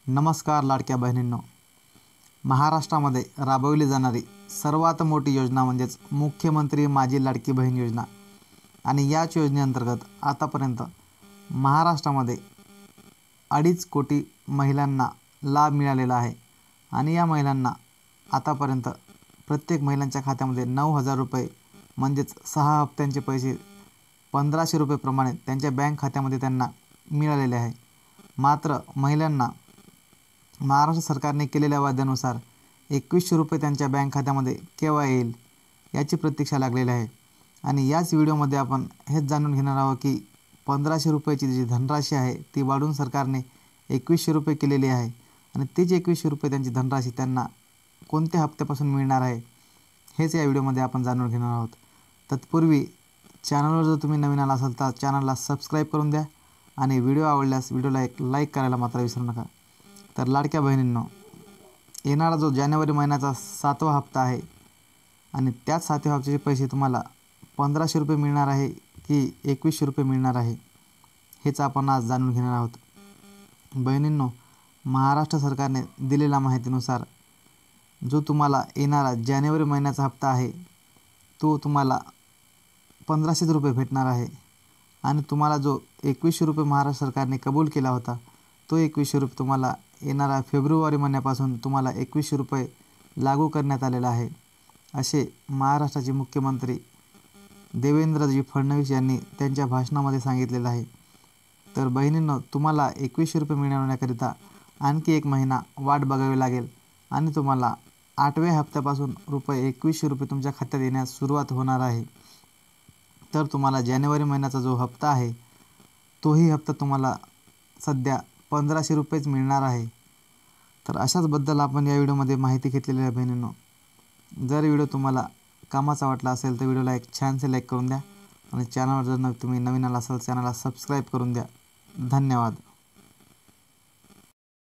नमस्कार लाडक्या बहिणींनो, महाराष्ट्रामध्ये राबवली जाणारी सर्वात मोठी योजना म्हणजेच मुख्यमंत्री माझी लाडकी बहीण योजना। आणि याच योजनेअंतर्गत आतापर्यंत महाराष्ट्रामध्ये 2.5 कोटी महिलांना लाभ मिळालेला आहे। आणि या महिलांना आतापर्यंत प्रत्येक महिलांच्या खात्यामध्ये 9,000 रुपये म्हणजेच 6 हप्त्यांचे पैसे 1,500 रुपये प्रमाणे त्यांच्या बँक खात्यामध्ये त्यांना मिळालेले आहे। मात्र महिलांना महाराष्ट्र सरकारने केलेल्या वाद्यानुसार 2100 रुपये त्यांच्या बँक खात्यामध्ये केव्हा येईल याची प्रतीक्षा लागलेली आहे। आणि याच व्हिडिओमध्ये आपण हेच जाणून घेणार आहोत की 1,500 रुपयाची जी धनराशी आहे ती वाढवून सरकारने 2100 रुपये केलेली आहे। आणि तीच 2100 रुपये त्यांची धनराशी त्यांना कोणत्या हप्त्यापासून मिळणार आहे हेच या व्हिडिओमध्ये आपण जाणून घेणार आहोत। तत्पूर्वी चॅनलवर जर तुम्ही नवीन आला असाल तर चॅनलला सबस्क्राईब करून द्या आणि व्हिडिओ आवडल्यास व्हिडिओला एक लाईक करायला मात्र विसरू नका। तर लाडक्या बहिणींनो, येणारा जो जानेवारी महिन्याचा 7वा हप्ता आहे आणि त्याच 7व्या हप्त्याचे पैसे तुम्हाला 1,500 रुपये मिळणार आहे की 2100 रुपये मिळणार आहे हेच आपण आज जाणून घेणार आहोत। बहिणींनो, महाराष्ट्र सरकारने दिलेल्या माहितीनुसार जो तुम्हाला येणारा जानेवारी महिन्याचा हप्ता आहे तो तुम्हाला 1,500 रुपये भेटणार आहे। आणि तुम्हाला जो 2100 रुपये महाराष्ट्र सरकारने कबूल केला होता तो 2100 रुपये तुम्हाला येणारा फेब्रुवारी महिन्यापासून तुम्हाला 2100 रुपये लागू करण्यात आलेला आहे, असे महाराष्ट्राचे मुख्यमंत्री देवेंद्रजी फडणवीस यांनी त्यांच्या भाषणामध्ये सांगितलेलं आहे। तर बहिणींनो, तुम्हाला 2100 रुपये मिळवण्याकरिता आणखी एक महिना वाट बघावी लागेल आणि तुम्हाला 8व्या हप्त्यापासून रुपये 2100 रुपये तुमच्या खात्यात येण्यास सुरुवात होणार आहे। तर तुम्हाला जानेवारी महिन्याचा जो हप्ता आहे तोही हप्ता तुम्हाला सध्या 1,500 रुपयेच मिळणार आहे। तर अशाचबद्दल आपण या व्हिडिओमध्ये माहिती घेतलेली आहे। बहिणींनो, जर व्हिडिओ तुम्हाला कामाचा वाटला असेल तर व्हिडिओला एक छानसे लाईक करून द्या आणि चॅनलवर जर तुम्ही नवीन आला असाल चॅनलला सबस्क्राईब करून द्या। धन्यवाद।